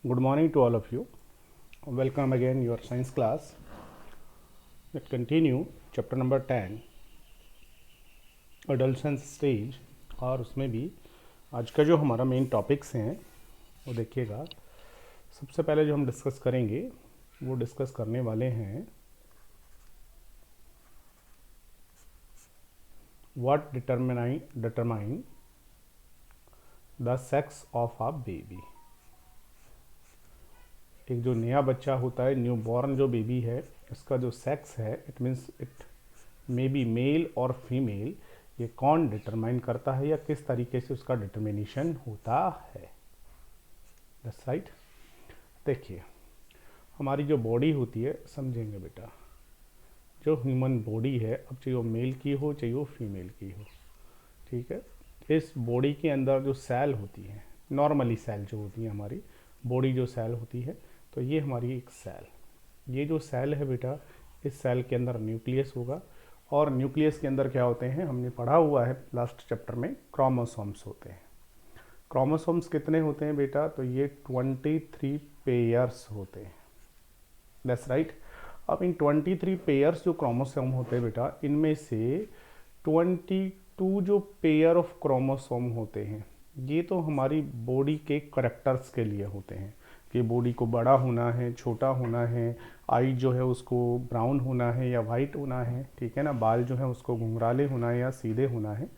Good morning to all of you. Welcome again your science class. Let's continue chapter number 10 adolescence stage और उसमें भी आज का जो हमारा मेन टॉपिक्स हैं वो देखिएगा। सबसे पहले जो हम डिस्कस करेंगे वो डिस्कस करने वाले हैं what determine the sex of a baby. एक जो नया बच्चा होता है, न्यू बॉर्न जो बेबी है, इसका जो सेक्स है, it means it may be male और फीमेल, ये कौन डिटरमाइन करता है या किस तरीके से उसका डिटर्मिनेशन होता है। That's right. देखिए, हमारी जो बॉडी होती है, समझेंगे बेटा, जो ह्यूमन बॉडी है, अब चाहे वो मेल की हो चाहे वो फीमेल की हो, ठीक है, इस बॉडी के अंदर जो सेल होती है, नॉर्मली सेल जो होती है, हमारी बॉडी जो सेल होती है, तो ये हमारी एक सेल, ये जो सेल है बेटा, इस सेल के अंदर न्यूक्लियस होगा और न्यूक्लियस के अंदर क्या होते हैं, हमने पढ़ा हुआ है लास्ट चैप्टर में, क्रोमोसोम्स होते हैं। क्रोमोसोम्स कितने होते हैं बेटा, तो ये 23 पेयर्स होते हैं। That's right. अब इन 23 पेयर्स जो क्रोमोसोम होते हैं बेटा, इनमें से 22 जो पेयर ऑफ क्रोमोसोम होते हैं, ये तो हमारी बॉडी के करेक्टर्स के लिए होते हैं कि बॉडी को बड़ा होना है, छोटा होना है, आई जो है उसको ब्राउन होना है या वाइट होना है, ठीक है ना, बाल जो है उसको घुंघराले होना है या सीधे होना है,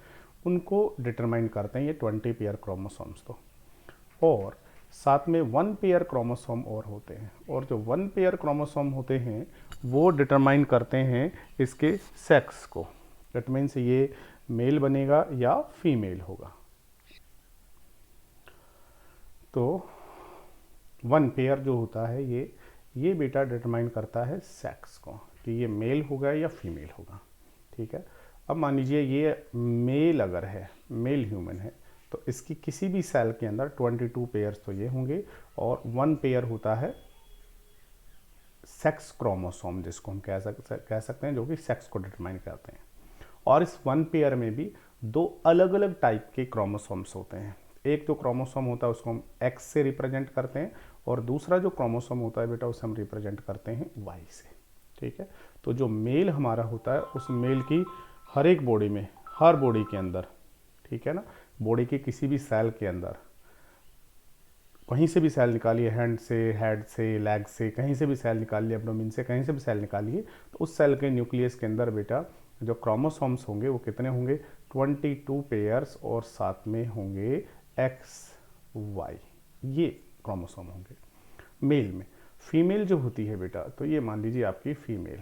उनको डिटरमाइन करते हैं ये 20 पेयर क्रोमोसोम्स। तो और साथ में 1 पेयर क्रोमोसोम और होते हैं, और जो 1 पेयर क्रोमोसोम होते हैं वो डिटरमाइन करते हैं इसके सेक्स को। दैट मीन्स ये मेल बनेगा या फीमेल होगा। तो 1 पेयर जो होता है ये बेटा डिटरमाइन करता है सेक्स को कि ये मेल होगा या फीमेल होगा, ठीक है। अब मान लीजिए ये मेल अगर है, मेल ह्यूमन है, तो इसकी किसी भी सेल के अंदर 22 पेयर्स तो ये होंगे और 1 पेयर होता है सेक्स क्रोमोसोम, जिसको हम कह सकते हैं, जो कि सेक्स को डिटरमाइन करते हैं। और इस 1 पेयर में भी 2 अलग अलग टाइप के क्रोमोसोम्स होते हैं। एक जो क्रोमोसोम होता है उसको हम एक्स से रिप्रेजेंट करते हैं और दूसरा जो क्रोमोसोम होता है बेटा उसे हम रिप्रेजेंट करते हैं वाई से, ठीक है। तो जो मेल हमारा होता है, उस मेल की हर एक बॉडी में, हर बॉडी के अंदर, ठीक है ना, बॉडी के किसी भी सेल के अंदर कहीं से भी सेल निकालिए, हैंड से, हेड से, लेग से, कहीं से भी सेल निकालिए, एब्डोमेन से कहीं से भी सेल निकालिए, तो उस सेल के न्यूक्लियस के अंदर बेटा जो क्रोमोसोम्स होंगे वो कितने होंगे, 22 पेयर्स, और साथ में होंगे एक्स वाई, ये क्रोमोसोम होंगे मेल में। फीमेल जो होती है बेटा, तो ये मान लीजिए आपकी फीमेल,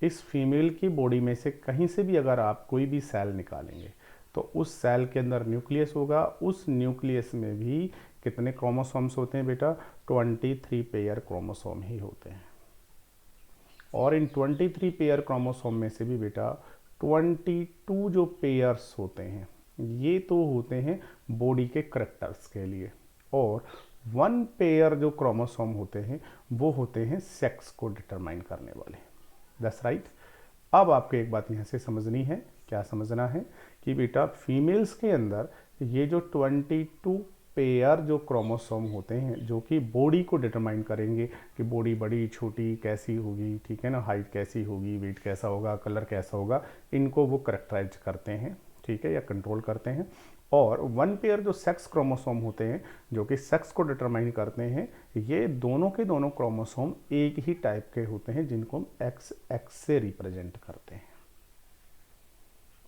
इस फीमेल की बॉडी में से कहीं से भी अगर आप कोई भी सेल निकालेंगे तो उस सेल के अंदर न्यूक्लियस होगा, उस न्यूक्लियस में भी कितने क्रोमोसोम्स होते हैं बेटा, 23 पेयर क्रोमोसोम ही होते हैं। और इन 23 पेयर क्रोमोसोम में से भी बेटा 22 जो पेयर्स होते हैं ये तो होते हैं बॉडी के करेक्टर्स के लिए, और 1 पेयर जो क्रोमोसोम होते हैं वो होते हैं सेक्स को डिटरमाइन करने वाले। That's right. अब आपको एक बात यहाँ से समझनी है, क्या समझना है कि बेटा फीमेल्स के अंदर ये जो 22 पेयर जो क्रोमोसोम होते हैं जो कि बॉडी को डिटरमाइन करेंगे कि बॉडी बड़ी छोटी कैसी होगी, ठीक है ना, हाइट कैसी होगी, वेट कैसा होगा, कलर कैसा होगा, इनको वो करेक्टराइज करते हैं, ठीक है, या कंट्रोल करते हैं। और 1 पेयर जो सेक्स क्रोमोसोम होते हैं जो कि सेक्स को डिटरमाइन करते हैं, ये दोनों के दोनों क्रोमोसोम एक ही टाइप के होते हैं जिनको हम एक्स एक्स से रिप्रेजेंट करते हैं।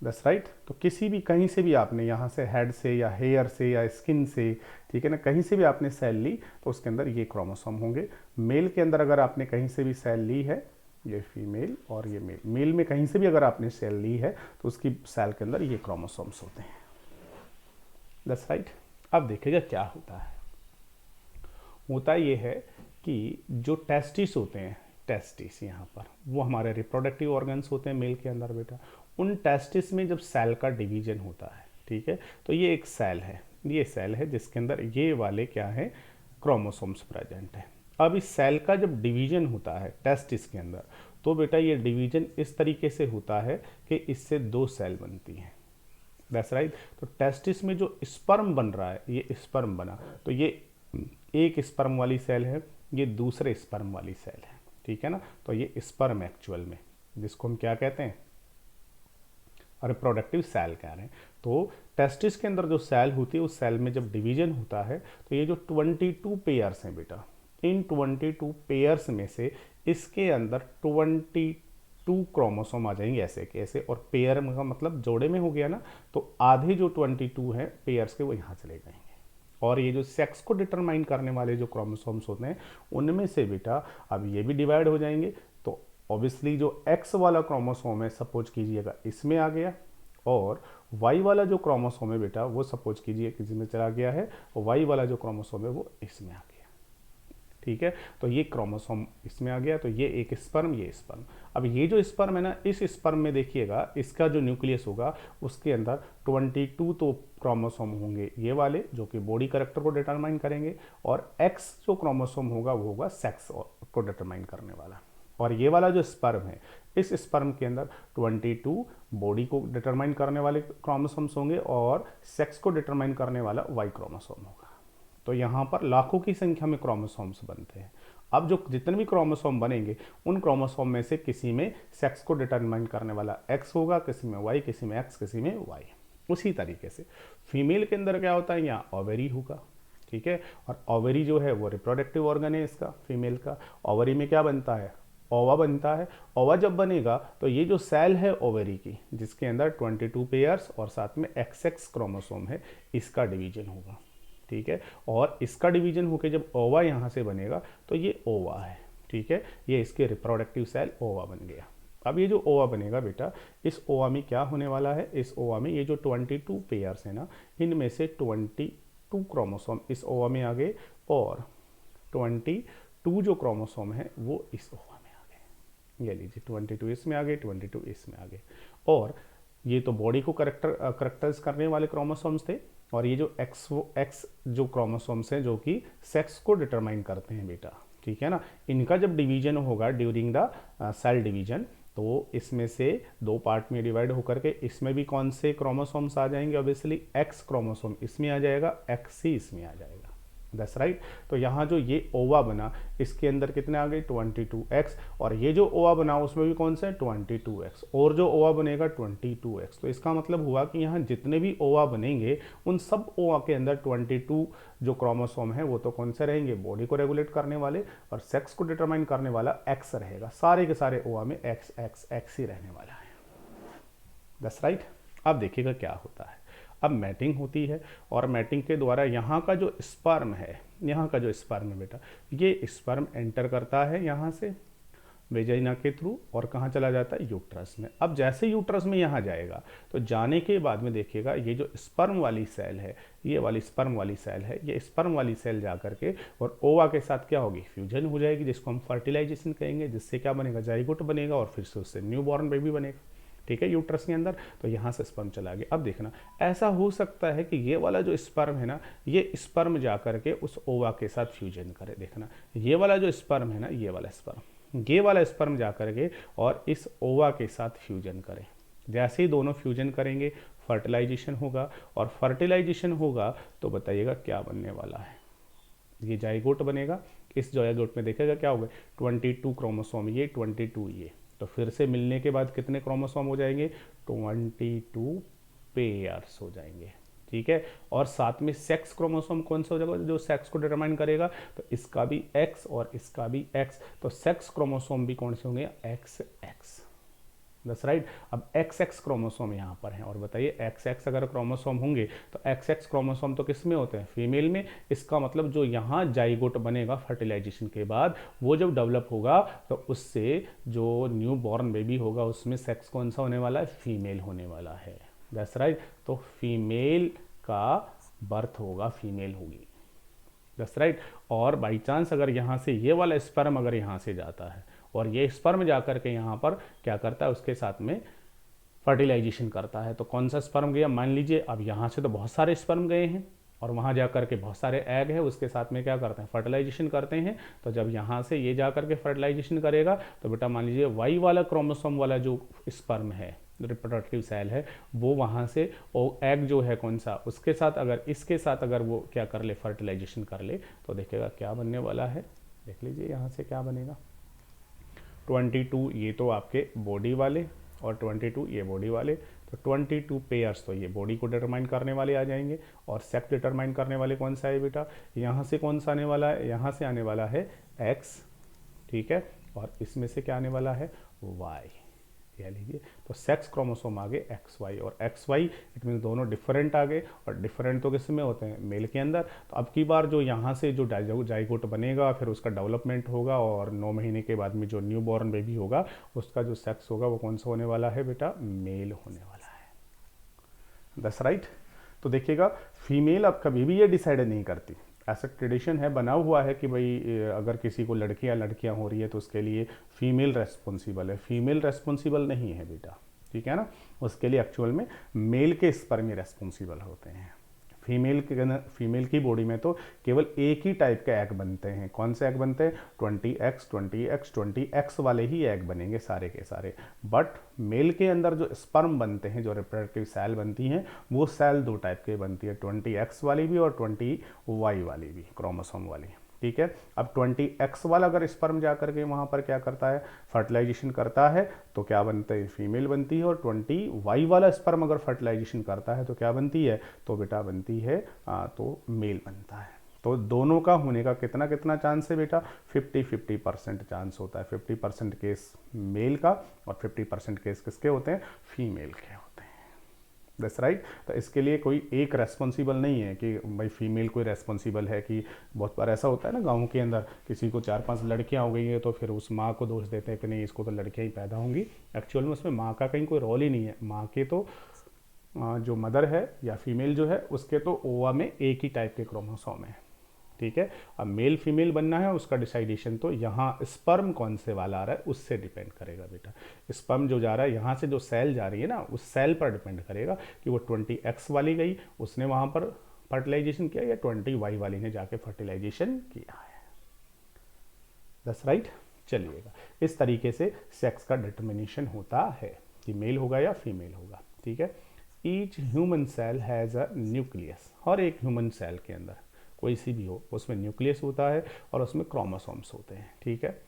That's right. तो किसी भी कहीं से भी आपने यहाँ से हेड से या हेयर से या स्किन से, ठीक है ना, कहीं से भी आपने सेल ली तो उसके अंदर ये क्रोमोसोम होंगे। मेल के अंदर अगर आपने कहीं से भी सेल ली है, ये फीमेल और ये मेल, मेल में कहीं से भी अगर आपने सेल ली है तो उसकी सेल के अंदर ये क्रोमोसोम्स होते हैं। That's right. अब देखिएगा क्या होता है, होता ये है कि जो टेस्टिस होते हैं, टेस्टिस यहाँ पर वो हमारे रिप्रोडक्टिव ऑर्गन्स होते हैं मेल के अंदर बेटा, उन टेस्टिस में जब सेल का डिवीजन होता है, ठीक है, तो ये एक सेल है, ये सेल है जिसके अंदर ये वाले क्या है, क्रोमोसोम्स प्रेजेंट है। अब इस सेल का जब डिवीजन होता है टेस्टिस के अंदर, तो बेटा ये डिवीजन इस तरीके से होता है कि इससे 2 सेल बनती हैं। That's right. तो टेस्टिस में जो स्पर्म बन रहा है, ये स्पर्म बना, तो ये एक स्पर्म वाली सेल है, ये दूसरे स्पर्म वाली सेल है, ठीक है ना। तो ये स्पर्म एक्चुअल में, जिसको हम क्या कहते हैं, रिप्रोडक्टिव सेल कह रहे हैं। तो टेस्टिस के अंदर जो सेल होती है, उस सेल में जब डिवीजन होता है तो ये जो 22 पेयर्स हैं बेटा, इन 22 पेयर्स में से इसके अंदर 22 क्रोमोसोम आ जाएंगे ऐसे के ऐसे, और पेयर का मतलब जोड़े में हो गया ना, तो आधे जो 22 हैं पेयर्स के वो यहाँ चले जाएंगे। और ये जो सेक्स को डिटरमाइन करने वाले जो क्रोमोसोम्स होते हैं उनमें से बेटा अब ये भी डिवाइड हो जाएंगे। तो ऑब्वियसली जो एक्स वाला क्रोमोसोम है सपोज कीजिएगा इसमें आ गया, और वाई वाला जो क्रोमोसोम है बेटा वो सपोज कीजिए किसी में चला गया है, और वाई वाला जो क्रोमोसोम है वो इसमें आ गया, ठीक है। तो ये क्रोमोसोम इसमें आ गया, तो ये एक स्पर्म, ये स्पर्म। अब ये जो स्पर्म है ना, इस स्पर्म में देखिएगा इसका जो न्यूक्लियस होगा उसके अंदर 22 तो क्रोमोसोम होंगे ये वाले जो कि बॉडी कैरेक्टर को डिटरमाइन करेंगे, और एक्स जो क्रोमोसोम होगा वो होगा सेक्स को डिटरमाइन करने वाला। और ये वाला जो स्पर्म है, इस स्पर्म के अंदर 22 बॉडी को डिटरमाइन करने वाले क्रोमोसोम्स होंगे और सेक्स को डिटरमाइन करने वाला वाई क्रोमोसोम होगा। तो यहाँ पर लाखों की संख्या में क्रोमोसोम्स बनते हैं। अब जो जितने भी क्रोमोसोम बनेंगे उन क्रोमोसोम में से किसी में सेक्स को डिटरमाइन करने वाला एक्स होगा, किसी में वाई, किसी में एक्स, किसी में वाई। उसी तरीके से फीमेल के अंदर क्या होता है, यहाँ ओवेरी होगा, ठीक है। और ओवेरी जो है वो रिप्रोडक्टिव ऑर्गन है इसका, फीमेल का। ओवरी में क्या बनता है, ओवा बनता है। ओवा जब बनेगा तो ये जो सेल है ओवेरी की, जिसके अंदर 22 पेयर्स और साथ में XX क्रोमोसोम है, इसका डिवीजन होगा, ठीक है। और इसका डिवीजन होकर जब ओवा यहाँ से बनेगा तो ये ओवा है, ठीक है। ये इसके रिप्रोडक्टिव सेल ओवा बन गया। अब ये जो ओवा बनेगा बेटा, इस ओवा में क्या होने वाला है, इस ओवा में ये जो 22 पेयर्स है ना, इनमें से 22 क्रोमोसोम इस ओवा में आ गए, और 22 जो क्रोमोसोम है वो इस ओवा में आ गए। ये लीजिए 22 इसमें आ गए, 22 इसमें आ गए। और ये तो बॉडी को करेक्टराइज करने वाले क्रोमोसोम्स थे, और ये जो एक्स जो क्रोमोसोम्स हैं जो कि सेक्स को डिटरमाइन करते हैं बेटा, ठीक है ना। इनका जब डिवीजन होगा ड्यूरिंग द सेल डिवीजन, तो इसमें से दो पार्ट में डिवाइड होकर के इसमें भी कौन से क्रोमोसोम्स आ जाएंगे, ऑब्वियसली एक्स क्रोमोसोम इसमें आ जाएगा, एक्स ही इसमें आ जाएगा, दैट्स राइट। तो यहाँ जो ये ओवा बना इसके अंदर कितने आ गए 22x, और ये जो ओवा बना उसमें भी कौन सा है 22x, और जो ओवा बनेगा 22x। तो इसका मतलब हुआ कि यहाँ जितने भी ओवा बनेंगे उन सब ओवा के अंदर 22 जो क्रोमोसोम है वो तो कौन से रहेंगे, बॉडी को रेगुलेट करने वाले, और सेक्स को डिटरमाइन करने वाला एक्स रहेगा। सारे के सारे ओवा में एक्स एक्स एक्स ही रहने वाला है, दैट्स राइट। अब देखिएगा क्या होता है। अब मैटिंग होती है, और मैटिंग के द्वारा यहाँ का जो स्पर्म है, यहाँ का जो स्पर्म है बेटा, ये स्पर्म एंटर करता है यहाँ से वेजाइना के थ्रू, और कहाँ चला जाता है, यूट्रस में। अब जैसे यूट्रस में यहाँ जाएगा तो जाने के बाद में देखिएगा ये जो स्पर्म वाली सेल है, ये वाली स्पर्म वाली सेल है, ये स्पर्म वाली सेल जा करके और ओवा के साथ क्या होगी, फ्यूजन हो जाएगी, जिसको हम फर्टिलाइजेशन कहेंगे, जिससे क्या बनेगा, जाइगोट बनेगा, और फिर से उससे न्यू बॉर्न बेबी बनेगा, ठीक है, यूट्रस के अंदर। तो यहाँ से स्पर्म चला गया। अब देखना, ऐसा हो सकता है कि ये वाला जो स्पर्म है ना, ये स्पर्म जा करके उस ओवा के साथ फ्यूजन करे। देखना, ये वाला जो स्पर्म है ना, ये वाला स्पर्म जा करके और इस ओवा के साथ फ्यूजन करे। जैसे ही दोनों फ्यूजन करेंगे फर्टिलाइजेशन होगा, और फर्टिलाइजेशन होगा तो बताइएगा क्या बनने वाला है, ये जाइगोट बनेगा। इस जाइगोट में देखेगा क्या होगा, 22 क्रोमोसोम ये, 22 ये, तो फिर से मिलने के बाद कितने क्रोमोसोम हो जाएंगे, 22 पेयर्स हो जाएंगे, ठीक है। और साथ में सेक्स क्रोमोसोम कौन सा हो जाएगा, जो सेक्स को डिटरमाइन करेगा, तो इसका भी एक्स और इसका भी एक्स, तो सेक्स क्रोमोसोम भी कौन से होंगे, एक्स एक्स, दैट्स राइट। अब एक्स एक्स क्रोमोसोम यहाँ पर हैं, और बताइए एक्स एक्स अगर क्रोमोसोम होंगे तो एक्स एक्स क्रोमोसोम तो किस में होते हैं, फीमेल में। इसका मतलब जो यहाँ जाइगोट बनेगा फर्टिलाइजेशन के बाद, वो जब डेवलप होगा तो उससे जो न्यू बॉर्न बेबी होगा उसमें सेक्स कौन सा होने वाला है, फीमेल होने वाला है, दैट्स राइट। तो फीमेल का बर्थ होगा, फीमेल होगी, दैट्स राइट। और बाई चांस अगर यहाँ से ये वाला स्पर्म अगर यहाँ से जाता है और ये स्पर्म जाकर के यहाँ पर क्या करता है, उसके साथ में फर्टिलाइजेशन करता है, तो कौन सा स्पर्म गया, मान लीजिए अब यहाँ से तो बहुत सारे स्पर्म गए हैं और वहाँ जा कर के बहुत सारे एग है, उसके साथ में क्या करते हैं, फर्टिलाइजेशन करते हैं। तो जब यहाँ से ये जा कर के फर्टिलाइजेशन करेगा तो बेटा मान लीजिए वाई वाला क्रोमोसोम वाला जो स्पर्म है, रिप्रोडक्टिव सेल है वो वहाँ से, और एग जो है कौन सा, उसके साथ अगर इसके साथ अगर वो क्या कर ले, फर्टिलाइजेशन कर ले, तो देखिएगा क्या बनने वाला है। देख लीजिए यहाँ से क्या बनेगा। 22 ये तो आपके बॉडी वाले और 22 ये बॉडी वाले, तो 22 पेयर्स तो ये बॉडी को डिटरमाइन करने वाले आ जाएंगे। और सेक्स डिटरमाइन करने वाले कौन सा है बेटा, यहाँ से कौन सा आने वाला है, यहाँ से आने वाला है एक्स, ठीक है, और इसमें से क्या आने वाला है, वाई। यह लीजिए, तो सेक्स क्रोमोसोम आ गए एक्स वाई, और एक्स वाई इट मीन दोनों डिफरेंट आ गए, और डिफरेंट तो किस में होते हैं, मेल के अंदर। तो अब की बार जो यहाँ से जो जाइगोट बनेगा, फिर उसका डेवलपमेंट होगा, और 9 महीने के बाद में जो न्यू बॉर्न बेबी होगा उसका जो सेक्स होगा वो कौन सा होने वाला है बेटा, मेल होने वाला है। That's right. तो देखिएगा, फीमेल अब कभी भी ये डिसाइड नहीं करती, ऐसा ट्रेडिशन है, बना हुआ है कि भाई अगर किसी को लड़कियां हो रही है तो उसके लिए फीमेल रेस्पॉन्सिबल है। फीमेल रेस्पॉन्सिबल नहीं है बेटा, ठीक है ना, उसके लिए एक्चुअल में मेल के स्पर्म ही रेस्पॉन्सिबल होते हैं। फीमेल की बॉडी में तो केवल एक ही टाइप के एग बनते हैं। कौन से एग बनते हैं, 20x 20x 20x वाले ही एग बनेंगे सारे के सारे। बट मेल के अंदर जो स्पर्म बनते हैं, जो रिप्रोडक्टिव सेल बनती हैं, वो सेल दो टाइप के बनती है, 20x वाली भी और 20y वाली भी, क्रोमोसोम वाली, ठीक है। अब 20x वाला अगर स्पर्म जा करके वहाँ पर क्या करता है, फर्टिलाइजेशन करता है, तो क्या बनता है, फीमेल बनती है। और 20y वाला स्पर्म अगर फर्टिलाइजेशन करता है तो क्या बनती है, तो बेटा बनती है तो मेल बनता है। तो दोनों का होने का कितना कितना चांस है बेटा, 50-50% चांस होता है। 50% केस मेल का और 50% केस किसके होते हैं, फीमेल के होते हैं। That's right. तो इसके लिए कोई एक रेस्पॉन्सिबल नहीं है कि भाई फीमेल कोई रेस्पॉन्सिबल है, कि बहुत बार ऐसा होता है ना गाँव के अंदर, किसी को 4-5 लड़कियां हो गई हैं तो फिर उस माँ को दोष देते हैं कि नहीं इसको तो लड़कियां ही पैदा होंगी। एक्चुअल में उसमें माँ का कहीं कोई रोल ही नहीं है। माँ के तो जो मदर है या फीमेल जो है उसके तो ओवा में एक ही टाइप के क्रोमोसोम है, ठीक है। अब मेल फीमेल बनना है, उसका डिसाइडेशन तो यहाँ स्पर्म कौन से वाला आ रहा है उससे डिपेंड करेगा बेटा। स्पर्म जो जा रहा है यहाँ से, जो सेल जा रही है ना, उस सेल पर डिपेंड करेगा कि वो 20x वाली गई, उसने वहाँ पर फर्टिलाइजेशन किया, या 20y वाली ने जाके फर्टिलाइजेशन किया है। That's right. चलिएगा, इस तरीके से सेक्स का डिटर्मिनेशन होता है कि मेल होगा या फीमेल होगा, ठीक है। Each human cell has a nucleus. हर एक ह्यूमन सेल के अंदर कोई सी भी हो उसमें न्यूक्लियस होता है और उसमें क्रोमोसोम्स होते हैं, ठीक है।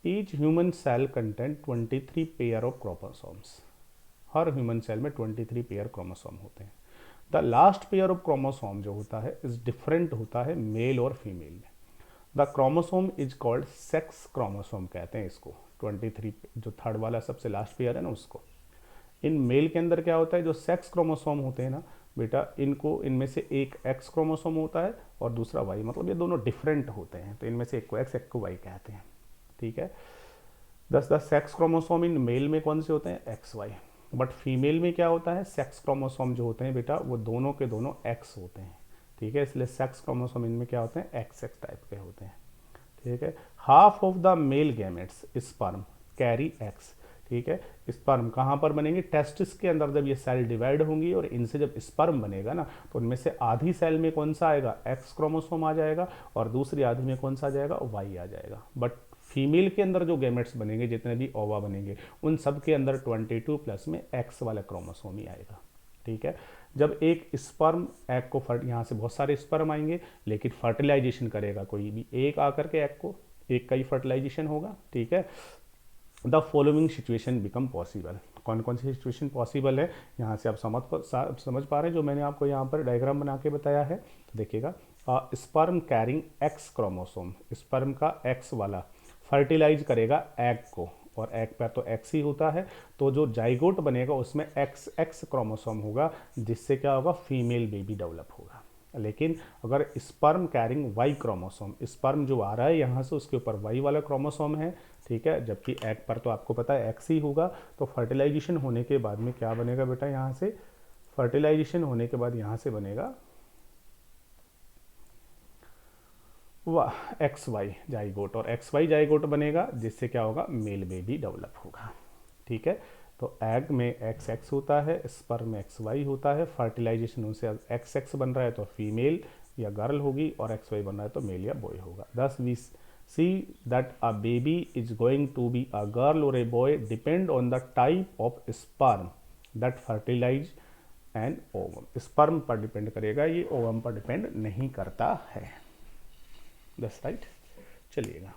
Each human cell content 23 pair of chromosomes. हर ह्यूमन सेल में 23 पेयर क्रोमोसोम होते हैं। The last pair of chromosome जो होता है इज डिफरेंट होता है मेल और फीमेल में। The chromosome is called sex chromosome कहते हैं इसको। 23 जो थर्ड वाला सबसे लास्ट पेयर है ना उसको। इन मेल के अंदर क्या होता है, जो सेक्स क्रोमोसोम होते हैं ना बेटा, इनको इनमें से एक एक्स क्रोमोसोम होता है और दूसरा वाई, मतलब ये दोनों डिफरेंट होते हैं, तो इनमें से एक को एक्स एक को वाई कहते हैं, ठीक है। The sex chromosome in male में कौन से होते हैं, एक्स वाई। बट फीमेल में क्या होता है, सेक्स क्रोमोसोम जो होते हैं बेटा वो दोनों के दोनों एक्स होते हैं, ठीक है। इसलिए सेक्स क्रोमोसोम इनमें क्या होते हैं, एक्स एक्स टाइप के होते हैं, ठीक है। Half of the male gametes sperm carry x, ठीक है। स्पर्म कहाँ पर बनेंगे, टेस्टिस के अंदर जब ये सेल डिवाइड होंगी और इनसे जब स्पर्म बनेगा ना, तो उनमें से आधी सेल में कौन सा आएगा, एक्स क्रोमोसोम आ जाएगा, और दूसरी आधी में कौन सा आ जाएगा, वाई आ जाएगा। बट फीमेल के अंदर जो गैमेट्स बनेंगे, जितने भी ओवा बनेंगे, उन सब के अंदर 22 प्लस में एक्स वाला क्रोमोसोम ही आएगा, ठीक है। जब एक स्पर्म एग को यहाँ से बहुत सारे स्पर्म आएंगे, लेकिन फर्टिलाइजेशन करेगा कोई भी एक आकर के एग को, एक का ही फर्टिलाइजेशन होगा, ठीक है। The following situation become possible. कौन कौन सी सिचुएशन पॉसिबल है, यहाँ से आप समझ पा रहे हैं जो मैंने आपको यहाँ पर डायग्राम बना के बताया है। तो देखिएगा, sperm carrying x chromosome, sperm का एक्स वाला फर्टिलाइज करेगा एग को, और एग पर तो एक्स ही होता है, तो जो जाइगोट बनेगा उसमें एक्स एक्स क्रोमोसोम होगा, जिससे क्या होगा, फीमेल बेबी डेवलप होगा। लेकिन अगर sperm carrying Y chromosome, sperm जो आ रहा है यहाँ से उसके ऊपर वाई वाला क्रोमोसोम है, ठीक है, जबकि एग पर तो आपको पता है एक्स ही होगा, तो फर्टिलाइजेशन होने के बाद में क्या बनेगा बेटा, यहाँ से फर्टिलाइजेशन होने के बाद यहाँ से बनेगा एक्स वाई जाइगोट, और एक्स वाई जाइगोट बनेगा, जिससे क्या होगा, मेल बेबी डेवलप होगा, ठीक है। तो एग में एक्स एक्स होता है, स्पर्म में एक्स वाई होता है, फर्टिलाइजेशन उनसे एक्स एक्स बन रहा है तो फीमेल या गर्ल होगी, और एक्स वाई बन रहा है तो मेल या बॉय होगा। Thus we see that a baby is going to be a girl और a boy depend on the type of sperm that fertilize and ovum. Sperm पर डिपेंड करेगा, ये ओवम पर डिपेंड नहीं करता है। That's right. चलिएगा,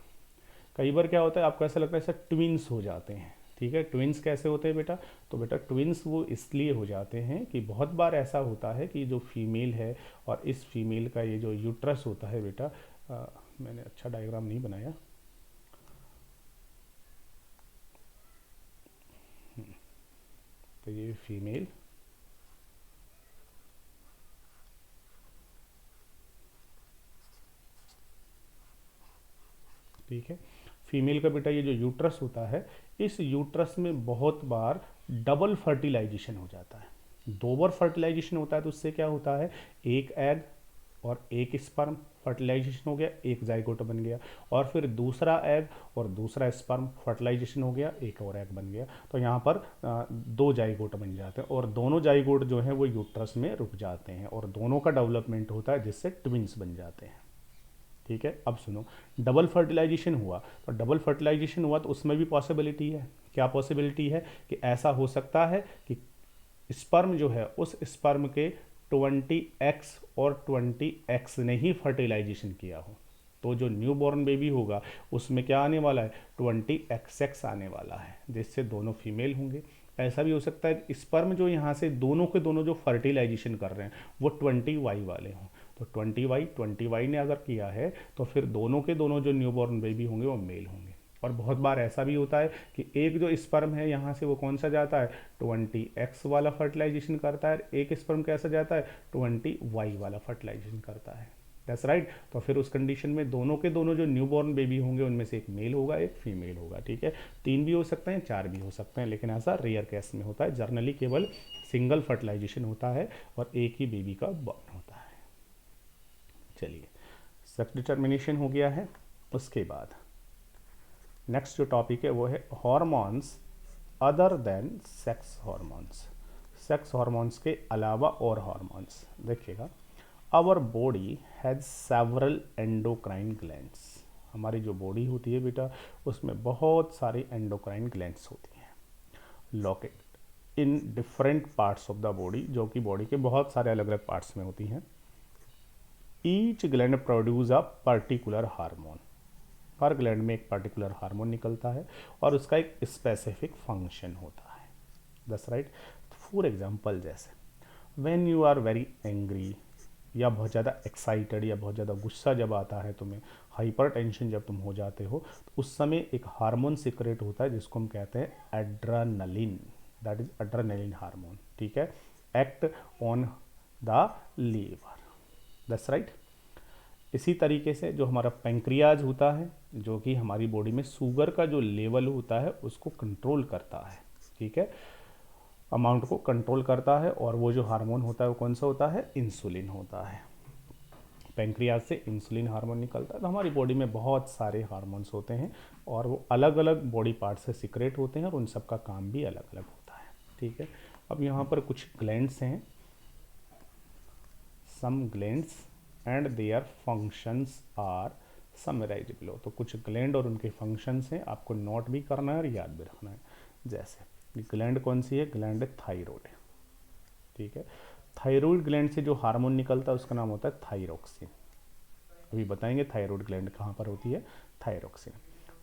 कई बार क्या होता है आपको ऐसा लगता है ऐसा ट्विंस हो जाते हैं, ठीक है। ट्विंस कैसे होते हैं बेटा? तो बेटा ट्विंस वो इसलिए हो जाते हैं कि बहुत बार ऐसा होता है कि जो फीमेल है और इस फीमेल का ये जो यूट्रस होता है बेटा, मैंने अच्छा डायग्राम नहीं बनाया, तो ये फीमेल, ठीक है, फीमेल का बेटा ये जो यूट्रस होता है, इस यूट्रस में बहुत बार डबल फर्टिलाइजेशन हो जाता है। दो बार फर्टिलाइजेशन होता है तो उससे क्या होता है, एक एग और एक स्पर्म फर्टिलाइजेशन हो गया, एक जाइगोट बन गया, और फिर दूसरा एग और दूसरा स्पर्म फर्टिलाइजेशन हो गया, एक और एग बन गया। तो यहाँ पर दो जाइगोट बन जाते हैं और दोनों जाइगोट जो हैं वो यूट्रस में रुक जाते हैं और दोनों का डेवलपमेंट होता है जिससे ट्विंस बन जाते हैं, ठीक है। अब सुनो, डबल फर्टिलाइजेशन हुआ, तो डबल फर्टिलाइजेशन हुआ तो उसमें भी पॉसिबिलिटी है। क्या पॉसिबिलिटी है? कि ऐसा हो सकता है कि स्पर्म जो है उस स्पर्म के 20x और 20x ने ही फर्टिलाइजेशन किया हो, तो जो न्यू बॉर्न बेबी होगा उसमें क्या आने वाला है, 20XX आने वाला है, जिससे दोनों फीमेल होंगे। ऐसा भी हो सकता है कि स्पर्म जो यहाँ से दोनों के दोनों जो फर्टिलाइजेशन कर रहे हैं वो 20Y वाले हों, तो 20Y ने अगर किया है तो फिर दोनों के दोनों जो न्यू बॉर्न बेबी होंगे वो मेल होंगे। और बहुत बार ऐसा भी होता है कि एक जो स्पर्म है यहाँ से वो कौन सा जाता है, 20X वाला फर्टिलाइजेशन करता है, एक स्पर्म कैसा जाता है, 20Y वाला फर्टिलाइजेशन करता है। That's right. तो फिर उस कंडीशन में दोनों के दोनों जो न्यू बॉर्न बेबी होंगे उनमें से एक मेल होगा एक फीमेल होगा, ठीक है। 3 भी हो सकते हैं, 4 भी हो सकते हैं, लेकिन ऐसा रेयर केस में होता है। जर्नली केवल सिंगल फर्टिलाइजेशन होता है और एक ही बेबी का बॉर्न होता है। चलिए, सेक्स डिटर्मिनेशन हो गया है। उसके बाद नेक्स्ट जो टॉपिक है वो है hormones other than sex hormones. Sex hormones के अलावा और हॉर्मोन्स। देखिएगा, our body has several endocrine glands. हमारी जो बॉडी होती है बेटा उसमें बहुत सारी एंडोक्राइन ग्लैंड्स होती हैं, located in different parts of the body, जो कि बॉडी के बहुत सारे अलग अलग पार्ट्स में होती हैं। Each gland produce a particular hormone. Her gland में एक पर्टिकुलर हार्मोन निकलता है और उसका एक स्पेसिफिक फंक्शन होता है। That's right. फॉर एग्जांपल, जैसे when you are very angry या बहुत ज़्यादा एक्साइटेड या बहुत ज़्यादा गुस्सा जब आता है तुम्हें, हाइपर टेंशन जब तुम हो जाते हो, तो उस समय एक हार्मोन सिक्रेट होता है जिसको हम कहते हैं adrenaline. That is adrenaline hormone, ठीक है। Act on the liver. That's right. इसी तरीके से जो हमारा पेंक्रियाज होता है, जो कि हमारी बॉडी में शुगर का जो लेवल होता है उसको कंट्रोल करता है, ठीक है, अमाउंट को कंट्रोल करता है, और वो जो हार्मोन होता है वो कौन सा होता है, इंसुलिन होता है। पेंक्रियाज से इंसुलिन हार्मोन निकलता है। तो हमारी बॉडी में बहुत सारे हार्मोन्स होते हैं और वो अलग अलग बॉडी पार्ट से सिक्रेट होते हैं और उन सब का काम भी अलग अलग होता है, ठीक है। अब यहाँ पर कुछ ग्लैंड्स हैं, some glands and their functions are summarized below. तो कुछ ग्लैंड और उनके फंक्शंस हैं, आपको नोट भी करना है और याद भी रखना है। जैसे ग्लैंड कौन सी है, ग्लैंड थायराइड, ठीक है। थायराइड ग्लैंड से जो हार्मोन निकलता है उसका नाम होता है थायरोक्सिन। अभी बताएंगे थायराइड ग्लैंड कहाँ पर होती है, थायरोक्सिन।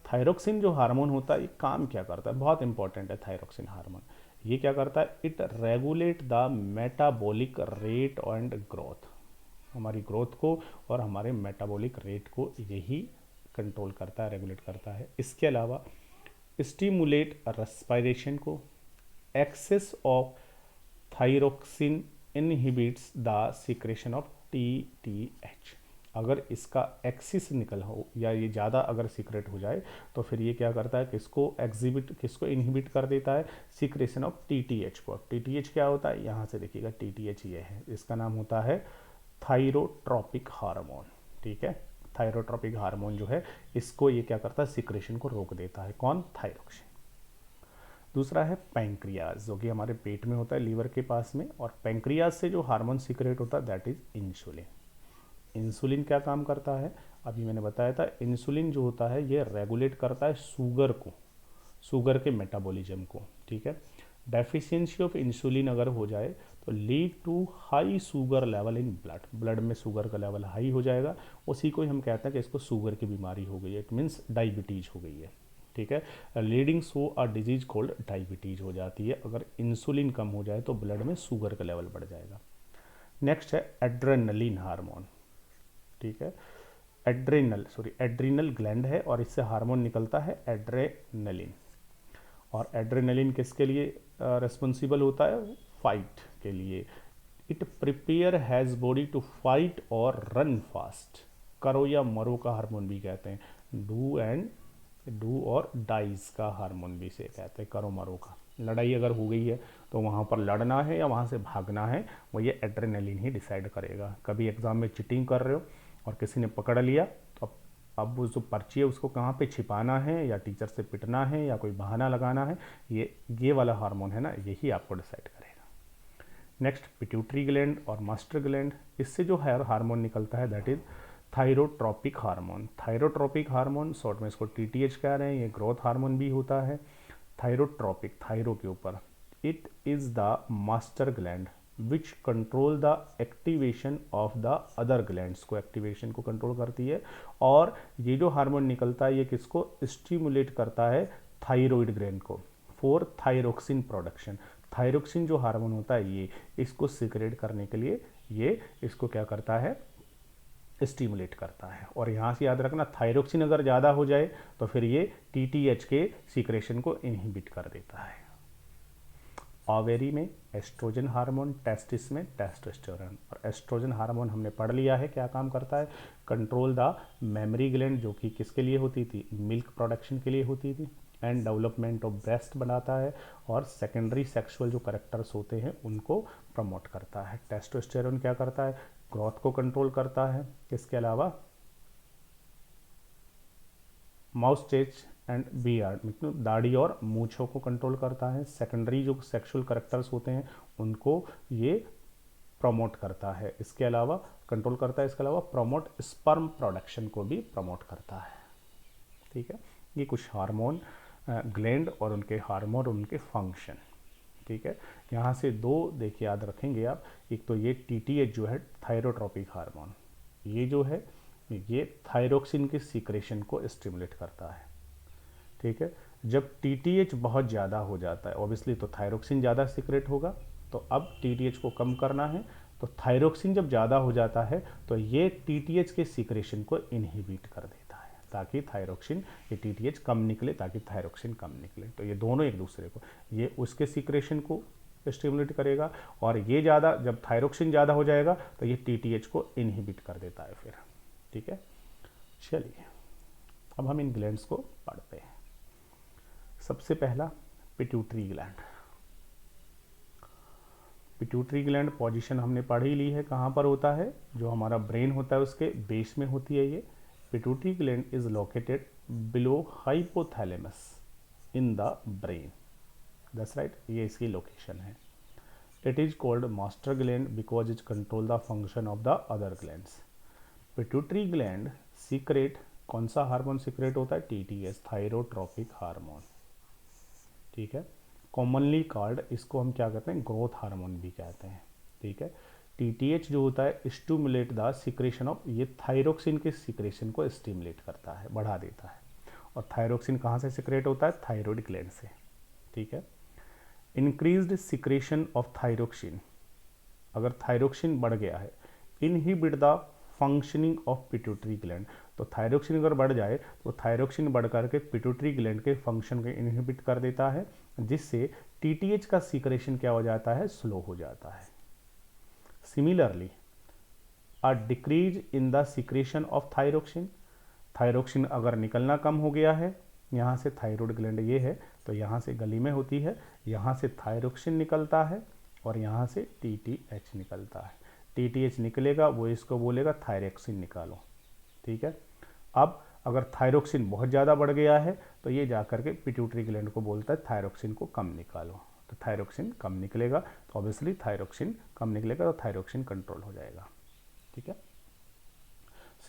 थायरोक्सिन जो हार्मोन होता है ये काम क्या करता है, बहुत इंपॉर्टेंट है थायरोक्सिन हार्मोन। ये क्या करता है, it regulate the metabolic rate and growth. हमारी ग्रोथ को और हमारे मेटाबॉलिक रेट को यही कंट्रोल करता है, रेगुलेट करता है। इसके अलावा स्टिमुलेट रेस्पिरेशन को। Excess of thyroxine inhibits the secretion of TTH। अगर इसका एक्सिस निकल हो या ये ज़्यादा अगर सीक्रेट हो जाए तो फिर ये क्या करता है, किसको इनहिबिट कर देता है, सीक्रेशन ऑफ TTH को। TTH क्या होता है, यहाँ से देखिएगा TTH ये है, इसका नाम होता है थायरोट्रोपिक हार्मोन, ठीक है। थायरोट्रोपिक हार्मोन जो है इसको ये क्या करता है, सिक्रेशन को रोक देता है, कौन, थायरोक्सिन। दूसरा है पैंक्रियाज, जो कि हमारे पेट में होता है, लीवर के पास में, और पैंक्रियाज से जो हार्मोन सीक्रेट होता है दैट इज इंसुलिन। इंसुलिन क्या काम करता है, अभी मैंने बताया था, इंसुलिन जो होता है ये रेगुलेट करता है शुगर को, शुगर के मेटाबॉलिज्म को, ठीक है। डेफिशिएंसी ऑफ इंसुलिन अगर हो जाए तो lead to high sugar level in blood, blood में शुगर का लेवल हाई हो जाएगा, उसी को ही हम कहते हैं कि इसको शुगर की बीमारी हो गई है, इट मीन्स डायबिटीज़ हो गई है। ठीक है, लीडिंग सो अ डिजीज कॉल्ड डायबिटीज़ हो जाती है, अगर इंसुलिन कम हो जाए तो ब्लड में शुगर का लेवल बढ़ जाएगा। नेक्स्ट है एड्रेनलिन हार्मोन। ठीक है, एड्रीनल ग्लैंड है और इससे हार्मोन निकलता है एड्रेनलिन। और एड्रेनलिन किसके लिए रिस्पॉन्सिबल होता है? फाइट के लिए। It prepare has body to fight और रन फास्ट। करो या मरो का हार्मोन भी कहते हैं, डू और डाइज का हार्मोन भी से कहते हैं, करो मरो का। लड़ाई अगर हो गई है तो वहाँ पर लड़ना है या वहाँ से भागना है, वो ये एड्रेनलिन ही डिसाइड करेगा। कभी एग्ज़ाम में चीटिंग कर रहे हो और किसी ने पकड़ लिया तो अब वो जो पर्ची है उसको कहाँ पे छिपाना है, या टीचर से पिटना है, या कोई बहाना लगाना है, ये वाला हार्मोन है ना, यही आपको डिसाइड करेगा। नेक्स्ट पिट्यूटरी ग्लैंड और मास्टर ग्लैंड, इससे जो है हार्मोन निकलता है that is thyrotropic hormone. Thyrotropic hormone short में इसको टीटीएच कह रहे हैं, ये ग्रोथ हार्मोन भी होता है। थायरोट्रोपिक, थायरो के ऊपर, it is the master gland which control the activation of the other glands को, एक्टिवेशन को कंट्रोल करती है। और ये जो हार्मोन निकलता है ये किसको स्टिमुलेट करता है? थायरॉइड ग्लैंड को, फॉर थायरोक्सिन प्रोडक्शन। थायरोक्सिन जो हार्मोन होता है ये इसको सिक्रेट करने के लिए ये इसको क्या करता है? स्टिमुलेट करता है। और यहाँ से याद रखना, थायरोक्सिन अगर ज़्यादा हो जाए तो फिर ये टीटीएच के सीक्रेशन को इनहिबिट कर देता है। ओवेरी में एस्ट्रोजन हार्मोन, टेस्टिस में टेस्टोस्टेरोन। और एस्ट्रोजन हार्मोन हमने पढ़ लिया है क्या काम करता है? कंट्रोल द मेमोरी ग्लैंड, जो कि किसके लिए होती थी? मिल्क प्रोडक्शन के लिए होती थी। एंड डेवलपमेंट ऑफ ब्रेस्ट बनाता है और सेकेंडरी सेक्सुअल जो करेक्टर्स होते हैं उनको प्रमोट करता है। टेस्टोस्टेरोन क्या करता है? ग्रोथ को कंट्रोल करता है। इसके अलावा माउस्टेच एंड बियर्ड, मतलब दाढ़ी और मूछों को कंट्रोल करता है। सेकेंडरी जो सेक्सुअल करेक्टर्स होते हैं उनको ये प्रमोट करता है। इसके अलावा कंट्रोल करता है, इसके अलावा प्रमोट स्पर्म प्रोडक्शन को भी प्रमोट करता है। ठीक है, ये कुछ हार्मोन ग्लैंड और उनके हार्मोन और उनके फंक्शन। ठीक है, यहाँ से दो देखिए याद रखेंगे आप, एक तो ये टीटीएच जो है थायरोट्रोपिक हार्मोन, ये जो है ये थायरोक्सिन के सीक्रेशन को स्टिमुलेट करता है। ठीक है, जब टीटीएच बहुत ज़्यादा हो जाता है ऑब्वियसली तो थायरोक्सिन ज़्यादा सीक्रेट होगा, तो अब टीटीएच को कम करना है तो थायरोक्सिन जब ज़्यादा हो जाता है तो ये टीटीएच के सीक्रेशन को इनहिबिट कर देता है ताकि थायरोक्सिन, ये टीटीएच कम निकले ताकि थायरोक्सिन कम निकले। तो ये दोनों एक दूसरे को, ये उसके सीक्रेशन को स्टिमुलेट करेगा और ये ज़्यादा, जब थायरोक्सिन ज़्यादा हो जाएगा तो ये टीटीएच को इनहिबिट कर देता है फिर। ठीक है, चलिए अब हम इन ग्लैंड्स को पढ़ते हैं। सबसे पहला pituitary gland. Pituitary gland position हमने पढ़ ही ली है, कहाँ पर होता है? जो हमारा ब्रेन होता है उसके बेस में होती है ये। Pituitary gland is located below hypothalamus in the brain, that's right, ये इसकी लोकेशन है। It is called master gland because it control the function of the other glands. Pituitary gland secret कौन सा हार्मोन सीक्रेट होता है? TTS, thyrotropic hormone. ठीक है, commonly called, इसको हम क्या कहते हैं? ग्रोथ हार्मोन भी कहते हैं। ठीक है, टीटीएच जो होता है स्टिमुलेट द सीक्रेशन ऑफ, ये थायरोक्सिन के सीक्रेशन को स्टिमुलेट करता है, बढ़ा देता है। और थायरोक्सिन कहाँ से सीक्रेट होता है? थायरॉइड ग्लैंड से। ठीक है, इंक्रीज्ड सीक्रेशन ऑफ थायरोक्सिन, अगर थायरोक्सिन बढ़ गया है, inhibit the functioning of pituitary gland, तो थायरोक्सिन अगर बढ़ जाए तो थायरोक्सिन बढ़ करके पिट्यूटरी ग्लैंड के फंक्शन को इनहिबिट कर देता है, जिससे टीटीएच का सीक्रेशन क्या हो जाता है? स्लो हो जाता है। Similarly a decrease in the secretion of thyroxine, thyroxine अगर निकलना कम हो गया है, यहाँ से थायरॉइड ग्लैंड ये है तो यहाँ से गली में होती है, यहाँ से थायरोक्सिन निकलता है और यहाँ से टीटीएच निकलता है। टीटीएच निकलेगा वो इसको बोलेगा थायरोक्सिन निकालो। ठीक है, अब अगर थायरोक्सिन बहुत ज़्यादा बढ़ गया है तो ये जाकर के पिट्यूटरी ग्लैंड को बोलता है थायरोक्सिन को कम निकालो, तो थायरोक्सिन कम निकलेगा, तो ऑब्वियसली थायरोक्सिन कम निकलेगा तो थायरोक्सिन कंट्रोल हो जाएगा। ठीक है,